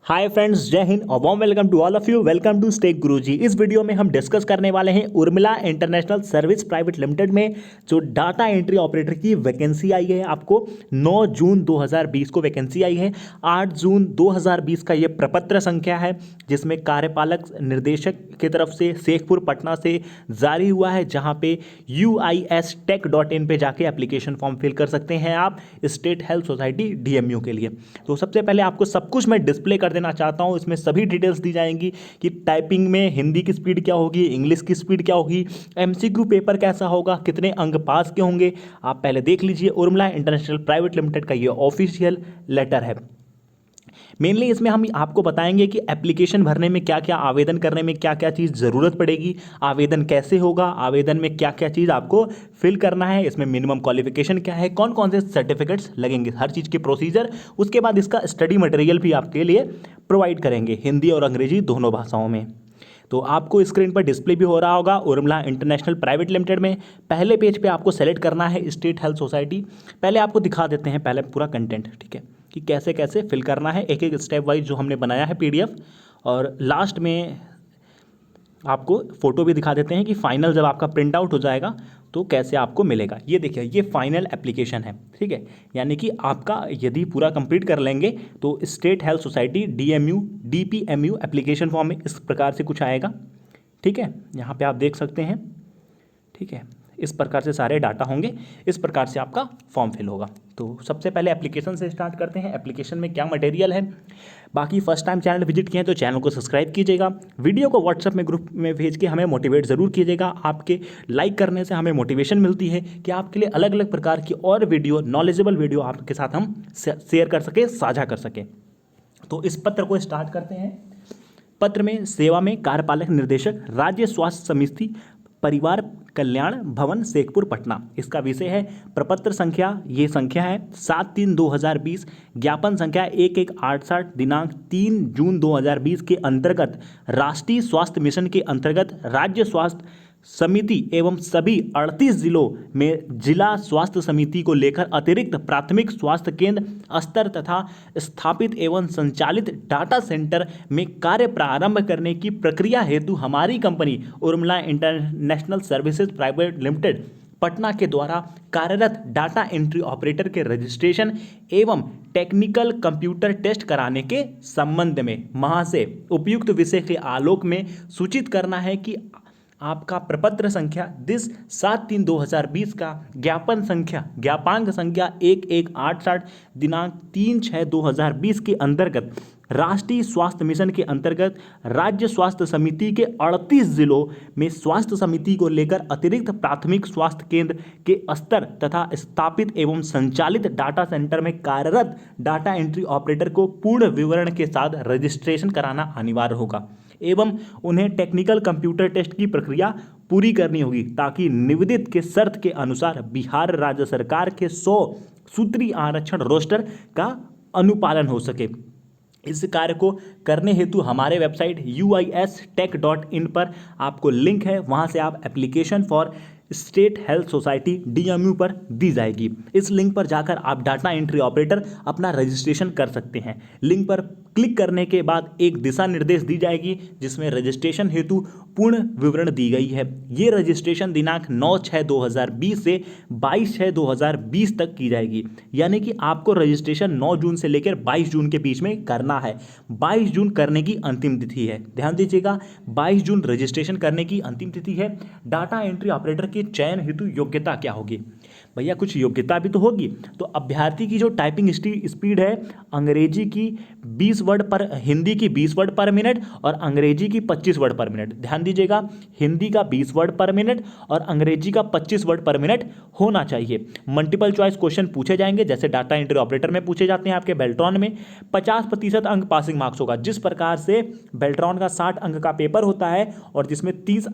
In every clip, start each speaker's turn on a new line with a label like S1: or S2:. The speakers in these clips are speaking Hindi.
S1: हाय फ्रेंड्स, जय हिंद और warm welcome to all of you. Welcome to Stake Guruji. इस वीडियो में हम डिस्कस करने वाले हैं Urmila international service private limited में जो डाटा एंट्री ऑपरेटर की वैकेंसी आई है। आपको 9 जून 2020 को वैकेंसी आई है। 8 जून 2020 का ये प्रपत्र संख्या है जिसमें कार्यपालक निदेशक की तरफ से शेखपुर पटना से जारी हुआ है, जहां पे uistech.in पे जाके एप्लीकेशन फॉर्म फिल कर सकते हैं आप स्टेट हेल्थ सोसाइटी डीएमयू के लिए। तो सबसे पहले आपको सब कुछ मैं डिस्प्ले कर देना चाहता हूं। इसमें सभी डिटेल्स दी जाएंगी कि टाइपिंग में हिंदी की स्पीड क्या होगी, इंग्लिश की स्पीड क्या होगी, एमसीक्यू पेपर कैसा होगा, कितने अंक पास के होंगे। आप पहले देख लीजिए। उर्मिला इंटरनेशनल प्राइवेट लिमिटेड का ये ऑफिशियल लेटर है। मेनली इसमें हम आपको बताएंगे कि एप्लीकेशन भरने में क्या क्या, आवेदन करने में क्या क्या चीज़ ज़रूरत पड़ेगी, आवेदन कैसे होगा, आवेदन में क्या क्या चीज़ आपको फिल करना है, इसमें मिनिमम क्वालिफिकेशन क्या है, कौन कौन से सर्टिफिकेट्स लगेंगे, हर चीज़ की प्रोसीजर। उसके बाद इसका स्टडी मटेरियल भी आपके लिए प्रोवाइड करेंगे हिंदी और अंग्रेजी दोनों भाषाओं में। तो आपको स्क्रीन पर डिस्प्ले भी हो रहा होगा उर्मिला इंटरनेशनल प्राइवेट लिमिटेड में। पहले पेज पे आपको सेलेक्ट करना है स्टेट हेल्थ सोसाइटी। पहले आपको दिखा देते हैं पहले पूरा कंटेंट, ठीक है, कि कैसे कैसे फिल करना है, एक एक स्टेप वाइज जो हमने बनाया है पीडीएफ। और लास्ट में आपको फ़ोटो भी दिखा देते हैं कि फाइनल जब आपका प्रिंट आउट हो जाएगा तो कैसे आपको मिलेगा। ये देखिए, ये फाइनल एप्लीकेशन है, ठीक है। यानी कि आपका यदि पूरा कंप्लीट कर लेंगे तो state health society DMU DPMU application form में इस प्रकार से कुछ आएगा, ठीक है। यहाँ पे आप देख सकते हैं, ठीक है। इस प्रकार से सारे डाटा होंगे, इस प्रकार से आपका फॉर्म फिल होगा। तो सबसे पहले एप्लीकेशन से स्टार्ट करते हैं। एप्लीकेशन में क्या मटेरियल है। बाकी फर्स्ट टाइम चैनल विजिट किए हैं तो चैनल को सब्सक्राइब कीजिएगा। वीडियो को व्हाट्सएप में ग्रुप में भेज के हमें मोटिवेट ज़रूर कीजिएगा। आपके लाइक करने से हमें मोटिवेशन मिलती है कि आपके लिए अलग अलग प्रकार की और वीडियो, नॉलेजेबल वीडियो आपके साथ हम शेयर कर सकें, साझा कर सकें। तो इस पत्र को स्टार्ट करते हैं। पत्र में सेवा में कार्यपालक निर्देशक, राज्य स्वास्थ्य समिति, परिवार कल्याण भवन, शेखपुर पटना। इसका विषय है प्रपत्र संख्या, ये संख्या है 7/3/2020, ज्ञापन संख्या 1168, दिनांक 3 जून 2020 के अंतर्गत राष्ट्रीय स्वास्थ्य मिशन के अंतर्गत राज्य स्वास्थ्य समिति एवं सभी 38 जिलों में जिला स्वास्थ्य समिति को लेकर अतिरिक्त प्राथमिक स्वास्थ्य केंद्र स्तर तथा स्थापित एवं संचालित डाटा सेंटर में कार्य प्रारंभ करने की प्रक्रिया हेतु हमारी company Urmila international services private limited Patna के द्वारा कार्यरत डाटा एंट्री ऑपरेटर के रजिस्ट्रेशन एवं टेक्निकल कंप्यूटर टेस्ट कराने के संबंध में वहाँ से उपयुक्त विषय के आलोक में सूचित करना है कि आपका प्रपत्र संख्या 7/3/2020 का ज्ञापांक संख्या 1168, दिनांक 3/6/2020 के अंतर्गत राष्ट्रीय स्वास्थ्य मिशन के अंतर्गत राज्य स्वास्थ्य समिति के 38 जिलों में स्वास्थ्य समिति को लेकर अतिरिक्त प्राथमिक स्वास्थ्य केंद्र के स्तर तथा स्थापित एवं संचालित डाटा सेंटर में कार्यरत डाटा एंट्री ऑपरेटर को पूर्ण विवरण के साथ रजिस्ट्रेशन कराना अनिवार्य होगा एवं उन्हें टेक्निकल कंप्यूटर टेस्ट की प्रक्रिया पूरी करनी होगी ताकि निविदित के शर्त के अनुसार बिहार राज्य सरकार के 100 सूत्री आरक्षण रोस्टर का अनुपालन हो सके। इस कार्य को करने हेतु हमारे वेबसाइट uistech.in पर आपको लिंक है, वहां से आप application for state health society DMU पर दी जाएगी। इस लिंक पर जाकर आप डाटा एंट्री ऑपरेटर अपना रजिस्ट्रेशन कर सकते हैं। लिंक पर क्लिक करने के बाद एक दिशा निर्देश दी जाएगी जिसमें रजिस्ट्रेशन हेतु पूर्ण विवरण दी गई है। ये रजिस्ट्रेशन दिनांक 9/6/2020 से 22/6/2020 तक की जाएगी। यानी कि आपको रजिस्ट्रेशन 9 जून से लेकर 22 जून के बीच में करना है। 22 जून करने की अंतिम तिथि है, ध्यान दीजिएगा। 22 जून रजिस्ट्रेशन करने की अंतिम तिथि है। डाटा एंट्री ऑपरेटर के चयन हेतु योग्यता क्या होगी। भैया कुछ योग्यता भी तो होगी। तो अभ्यर्थी की जो टाइपिंग स्पीड है, अंग्रेजी की 20 वर्ड पर, हिंदी की 20 वर्ड पर मिनट और अंग्रेजी की 25 वर्ड पर मिनट। ध्यान दीजिएगा, हिंदी का 20 वर्ड पर मिनट और अंग्रेजी का 25 वर्ड पर मिनट होना चाहिए। मल्टीपल चॉइस क्वेश्चन पूछे जाएंगे जैसे डाटा एंट्री ऑपरेटर में पूछे जाते हैं। आपके बेल्ट्रॉन में 50% अंक पासिंग मार्क्स होगा। जिस प्रकार से बेल्ट्रॉन का 60 अंक का पेपर होता है और जिसमें 30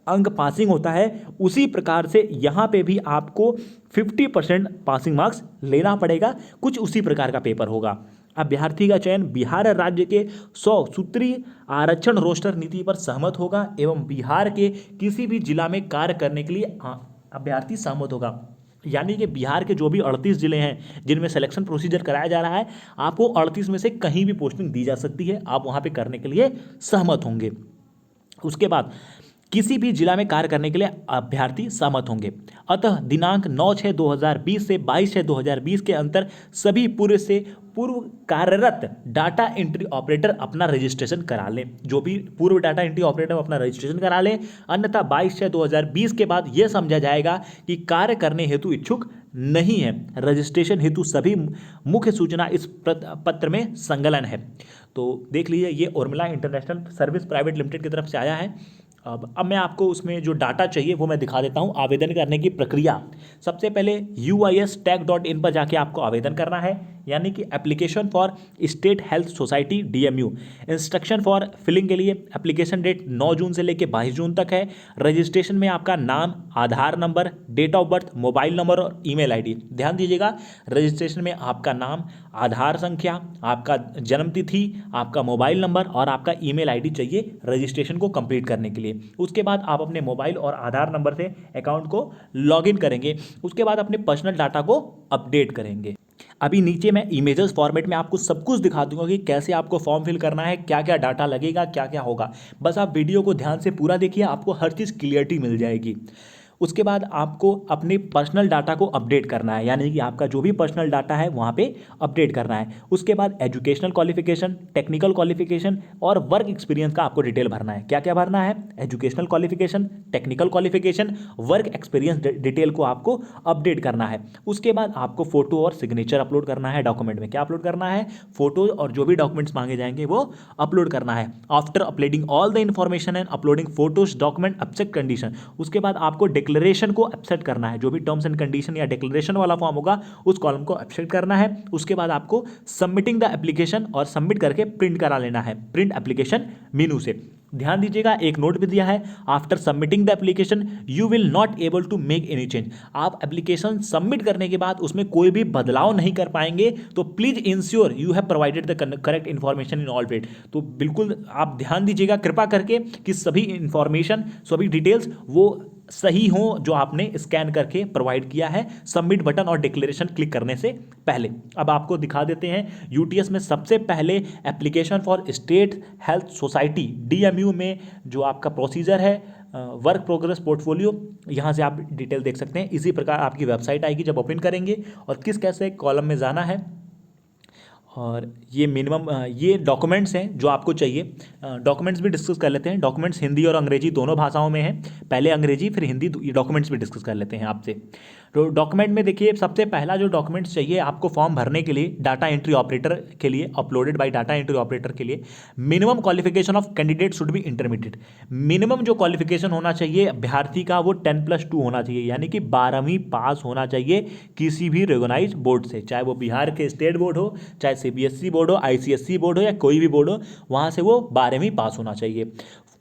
S1: अंक पासिंग होता है, उसी प्रकार से यहाँ पे भी आपको 50% पासिंग मार्क्स लेना पड़ेगा। कुछ उसी प्रकार का पेपर होगा। अभ्यर्थी का चयन बिहार राज्य के 100 सूत्री आरक्षण रोस्टर नीति पर सहमत होगा एवं बिहार के किसी भी जिला में कार्य करने के लिए अभ्यर्थी सहमत होगा। यानी कि बिहार के जो भी 38 जिले हैं जिनमें सिलेक्शन प्रोसीजर कराया जा रहा है, आपको 38 में से कहीं भी पोस्टिंग दी जा सकती है, आप वहाँ पे करने के लिए सहमत होंगे। उसके बाद किसी भी जिला में कार्य करने के लिए अभ्यर्थी सहमत होंगे। अतः दिनांक 9/6/2020 से 22/6/2020 के अंतर सभी पूर्व कार्यरत डाटा एंट्री ऑपरेटर अपना रजिस्ट्रेशन करा लें। जो भी पूर्व डाटा एंट्री ऑपरेटर अपना रजिस्ट्रेशन करा लें, अन्यथा 22/6/2020 के बाद यह समझा जाएगा कि कार्य करने हेतु इच्छुक नहीं है। रजिस्ट्रेशन हेतु सभी मुख्य सूचना इस पत्र में संकलन है। तो देख लीजिए, ये Urmila international service private limited की तरफ से आया है। अब मैं आपको उसमें जो डाटा चाहिए वो मैं दिखा देता हूँ। आवेदन करने की प्रक्रिया, सबसे पहले uistech.in पर जाके आपको आवेदन करना है, यानी कि application for state health society DMU। Instruction for filling के लिए एप्लीकेशन डेट 9 जून से लेकर 22 जून तक है। रजिस्ट्रेशन में आपका नाम, Aadhaar number, date of birth, mobile number और ईमेल आईडी। ध्यान दीजिएगा, रजिस्ट्रेशन में आपका नाम, आधार संख्या, आपका जन्म तिथि, आपका मोबाइल नंबर और आपका ईमेल आईडी चाहिए रजिस्ट्रेशन को कंप्लीट करने के लिए। उसके बाद आप अपने मोबाइल और आधार नंबर से अकाउंट को लॉगिन करेंगे। उसके बाद अपने पर्सनल डाटा को अपडेट करेंगे। अभी नीचे मैं इमेजेस फॉर्मेट में आपको सब कुछ दिखा दूंगा कि कैसे आपको फॉर्म फिल करना है, क्या क्या डाटा लगेगा, क्या क्या होगा। बस आप वीडियो को ध्यान से पूरा देखिए, आपको हर चीज़ क्लियरिटी मिल जाएगी। उसके बाद आपको अपने पर्सनल डाटा को अपडेट करना है, यानी कि आपका जो भी पर्सनल डाटा है वहाँ पे अपडेट करना है। उसके बाद एजुकेशनल क्वालिफिकेशन, टेक्निकल क्वालिफिकेशन और वर्क एक्सपीरियंस का आपको डिटेल भरना है। क्या क्या भरना है? Educational qualification, technical qualification, work experience detail को आपको अपडेट करना है। उसके बाद आपको फोटो और सिग्नेचर अपलोड करना है। डॉक्यूमेंट में क्या अपलोड करना है? फोटो और जो भी डॉक्यूमेंट्स मांगे जाएंगे वो अपलोड करना है। After uploading all the information and uploading photos document accept condition, उसके बाद आपको डिक्लेरेशन को एक्सेप्ट करना है। जो भी टर्म्स एंड कंडीशन या डिक्लेरेशन वाला फॉर्म होगा उस कॉलम को एक्सेप्ट करना है। उसके बाद आपको सबमिटिंग द एप्लीकेशन और सबमिट करके प्रिंट करा लेना है, प्रिंट एप्लीकेशन मेनू से। ध्यान दीजिएगा, एक नोट भी दिया है, after submitting the application you will not able to make any change. आप एप्लीकेशन सबमिट करने के बाद उसमें कोई भी बदलाव नहीं कर पाएंगे, तो please ensure you have provided the correct information in all paid. तो बिल्कुल आप ध्यान दीजिएगा कृपा करके कि सभी इंफॉर्मेशन, सभी डिटेल्स वो सही हो जो आपने स्कैन करके प्रोवाइड किया है सबमिट बटन और डिक्लेरेशन क्लिक करने से पहले। अब आपको दिखा देते हैं यूटीएस में सबसे पहले application for state health society DMU में जो आपका प्रोसीजर है, वर्क प्रोग्रेस पोर्टफोलियो, यहाँ से आप डिटेल देख सकते हैं। इसी प्रकार आपकी वेबसाइट आएगी जब ओपन करेंगे और किस कैसे कॉलम में जाना है। और ये मिनिमम ये डॉक्यूमेंट्स हैं जो आपको चाहिए। डॉक्यूमेंट्स भी डिस्कस कर लेते हैं। डॉक्यूमेंट्स हिंदी और अंग्रेजी दोनों भाषाओं में है, पहले अंग्रेजी फिर हिंदी, ये डॉक्यूमेंट्स भी डिस्कस कर लेते हैं आपसे। तो डॉक्यूमेंट में देखिए, सबसे पहला जो डॉक्यूमेंट्स चाहिए आपको फॉर्म भरने के लिए डाटा एंट्री ऑपरेटर के लिए, uploaded by data entry operator के लिए, minimum qualification of candidate should be intermediate. Minimum जो क्वालिफिकेशन होना चाहिए अभ्यर्थी का वो 10+2 होना चाहिए, यानी कि 12वीं पास होना चाहिए किसी भी रिकॉग्नाइज्ड बोर्ड से, चाहे वो बिहार के स्टेट बोर्ड हो, चाहे CBSE बोर्ड हो, ICSE बोर्ड हो या कोई भी बोर्ड हो, वहाँ से वो 12वीं पास होना चाहिए।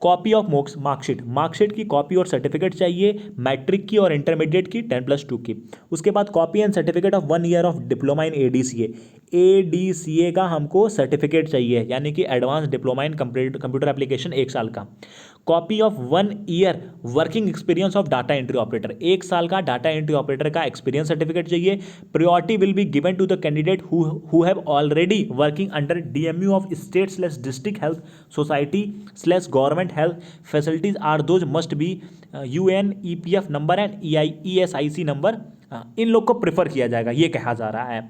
S1: कॉपी ऑफ मार्कशीट, मार्कशीट की कॉपी और सर्टिफिकेट चाहिए, मैट्रिक की और इंटरमीडिएट की 10+2 की। उसके बाद copy and certificate of 1 year of diploma in ADCA का हमको सर्टिफिकेट चाहिए, यानी कि advance diploma in computer application 1 साल का। Copy of 1 year working experience of data entry operator, 1 साल का डाटा एंट्री ऑपरेटर का एक्सपीरियंस सर्टिफिकेट चाहिए। Priority will be given to the candidate who have already working under DMU of state district health society government health facilities are those must be UNEPF number and ESIC number. इन लोग को प्रेफर किया जाएगा, ये कहा जा रहा है।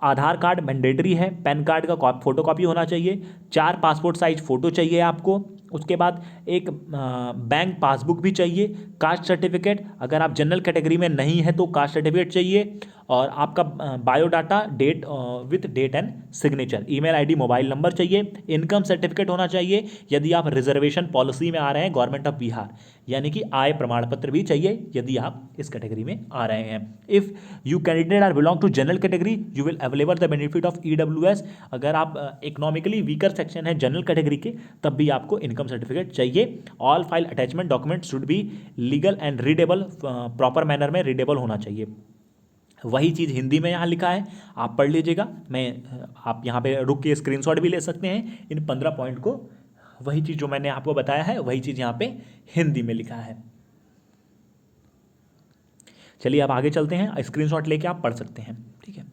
S1: आधार कार्ड मैंडेटरी है, पैन कार्ड का फोटो कॉपी होना चाहिए, 4 पासपोर्ट साइज फोटो चाहिए आपको। उसके बाद एक बैंक पासबुक भी चाहिए, कास्ट सर्टिफिकेट, अगर आप जनरल कैटेगरी में नहीं है तो कास्ट सर्टिफिकेट चाहिए, और आपका biodata date with date and signature, email ID, mobile number चाहिए। इनकम सर्टिफिकेट होना चाहिए यदि आप रिजर्वेशन पॉलिसी में आ रहे हैं गवर्नमेंट ऑफ बिहार, यानी कि आय प्रमाण पत्र भी चाहिए यदि आप इस कैटेगरी में आ रहे हैं। If you candidate are belong to general category you will available the benefit of EWS। अगर आप इकोनॉमिकली वीकर सेक्शन है जनरल कैटेगरी के, तब भी आपको इनकम सर्टिफिकेट चाहिए। All file attachment document should be legal and readable, proper manner में रीडेबल होना चाहिए। वही चीज़ हिंदी में यहाँ लिखा है, आप पढ़ लीजिएगा। आप यहाँ पे रुक के स्क्रीनशॉट भी ले सकते हैं इन 15 पॉइंट को। वही चीज़ जो मैंने आपको बताया है वही चीज़ यहाँ पे हिंदी में लिखा है। चलिए अब आगे चलते हैं, स्क्रीनशॉट लेके आप पढ़ सकते हैं। ठीक है,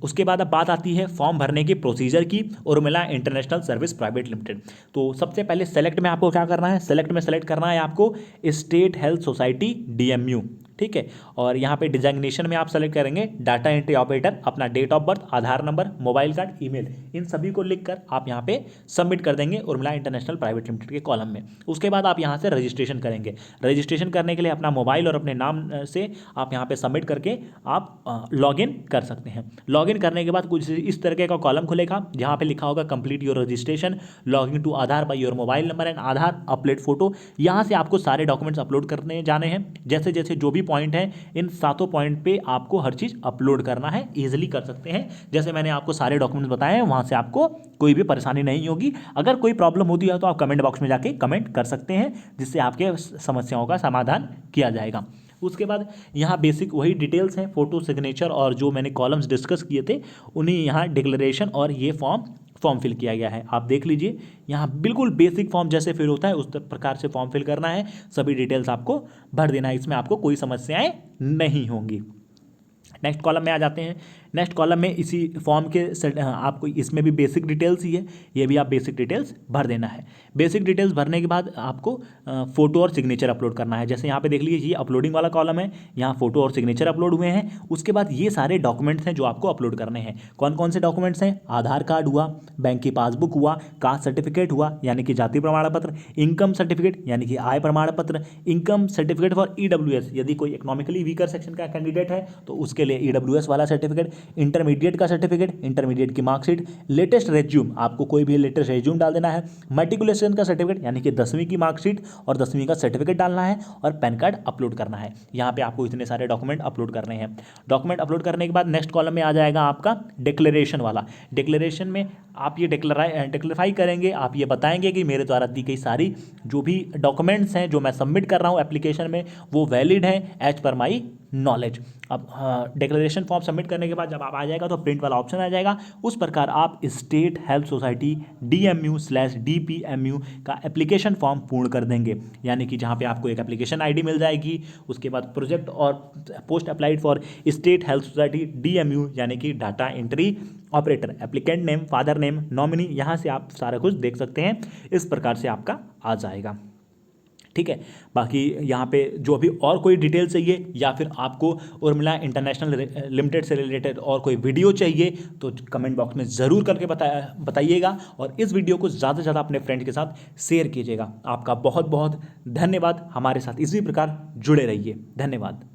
S1: उसके बाद अब बात आती है फॉर्म भरने की प्रोसीजर की, Urmila international service private limited. तो सबसे पहले सेलेक्ट में आपको क्या करना है, सेलेक्ट में सेलेक्ट करना है आपको स्टेट हेल्थ सोसाइटी DMU। ठीक है, और यहाँ पे डिजाइनेशन में आप सेलेक्ट करेंगे डाटा एंट्री ऑपरेटर, अपना date of birth, Aadhaar number, mobile card, email, इन सभी को लिखकर आप यहाँ पे सबमिट कर देंगे उर्मिला इंटरनेशनल प्राइवेट लिमिटेड के कॉलम में। उसके बाद आप यहाँ से रजिस्ट्रेशन करेंगे। रजिस्ट्रेशन करने के लिए अपना मोबाइल और अपने नाम से आप यहाँ पे सबमिट करके आप लॉगिन कर सकते हैं। लॉगिन करने के बाद कुछ इस तरीके का कॉलम खुलेगा जहाँ पे लिखा होगा complete your registration, login to Aadhaar by your mobile number and Aadhaar upload photo. यहाँ से आपको सारे डॉक्यूमेंट्स अपलोड करने जाने हैं। जैसे जैसे जो भी पॉइंट है, इन सातों पॉइंट पे आपको हर चीज़ अपलोड करना है। इजीली कर सकते हैं, जैसे मैंने आपको सारे डॉक्यूमेंट्स बताए हैं, वहाँ से आपको कोई भी परेशानी नहीं होगी। अगर कोई प्रॉब्लम होती है तो आप कमेंट बॉक्स में जाके कमेंट कर सकते हैं, जिससे आपके समस्याओं का समाधान किया जाएगा। उसके बाद यहाँ बेसिक वही डिटेल्स हैं, फोटो, सिग्नेचर और जो मैंने कॉलम्स डिस्कस किए थे उन्हीं यहाँ डिक्लेरेशन और ये फॉर्म फिल किया गया है। आप देख लीजिए, यहाँ बिल्कुल बेसिक फॉर्म जैसे फिल होता है उस प्रकार से फॉर्म फिल करना है, सभी डिटेल्स आपको भर देना है, इसमें आपको कोई समस्याएं नहीं होंगी। नेक्स्ट कॉलम में आ जाते हैं। नेक्स्ट कॉलम में इसी फॉर्म के आपको इसमें भी बेसिक डिटेल्स ही है, ये भी आप बेसिक डिटेल्स भर देना है। बेसिक डिटेल्स भरने के बाद आपको फोटो और सिग्नेचर अपलोड करना है। जैसे यहाँ पे देख लीजिए, ये अपलोडिंग वाला कॉलम है, यहाँ फोटो और सिग्नेचर अपलोड हुए हैं। उसके बाद ये सारे डॉक्यूमेंट्स हैं जो आपको अपलोड करने हैं। कौन कौन से डॉक्यूमेंट्स हैं, आधार कार्ड हुआ, बैंक की पासबुक हुआ, कास्ट सर्टिफिकेट हुआ यानी कि जाति प्रमाण पत्र, इनकम सर्टिफिकेट यानी कि आय प्रमाण पत्र, इनकम सर्टिफिकेट फॉर EWS, यदि कोई इकोनॉमिकली वीकर सेक्शन का कैंडिडेट है तो उसके लिए EWS वाला सर्टिफिकेट, इंटरमीडिएट का सर्टिफिकेट, इंटरमीडिएट की मार्कशीट, लेटेस्ट रेज्यूम, आपको कोई भी लेटेस्ट रेज्यूम डाल देना है, मैट्रिकुलेशन का सर्टिफिकेट यानी कि 10वीं की मार्कशीट और 10वीं का सर्टिफिकेट डालना है, और पैन कार्ड अपलोड करना है। यहाँ पे आपको इतने सारे डॉक्यूमेंट अपलोड करने हैं। डॉक्यूमेंट अपलोड करने के बाद नेक्स्ट कॉलम में आ जाएगा आपका डिक्लेरेशन वाला। डिक्लेरेशन में आप ये डिक्लेराई करेंगे, आप ये बताएंगे कि मेरे द्वारा दी गई सारी जो भी डॉक्यूमेंट्स हैं जो मैं सबमिट कर रहा हूँ एप्लीकेशन में वो वैलिड हैं एज पर माई नॉलेज। अब डिक्लेरेशन फॉर्म सबमिट करने के बाद जब आप आ जाएगा तो प्रिंट वाला ऑप्शन आ जाएगा, उस प्रकार आप स्टेट हेल्थ सोसाइटी DMU/DPMU का एप्लीकेशन फॉर्म पूर्ण कर देंगे। यानी कि जहाँ पे आपको एक एप्लीकेशन ID मिल जाएगी, उसके बाद प्रोजेक्ट और post applied for state health society DMU यानी कि data entry operator, applicant name, father name, nominee, यहाँ से आप सारा कुछ देख सकते हैं। इस प्रकार से आपका आ जाएगा। ठीक है, बाकी यहाँ पे जो भी और कोई डिटेल चाहिए या फिर आपको उर्मिला इंटरनेशनल लिमिटेड से रिलेटेड और कोई वीडियो चाहिए तो कमेंट बॉक्स में ज़रूर करके बताइएगा, और इस वीडियो को ज़्यादा से ज़्यादा अपने फ्रेंड के साथ शेयर कीजिएगा। आपका बहुत बहुत धन्यवाद। हमारे साथ इसी प्रकार जुड़े रहिए। धन्यवाद।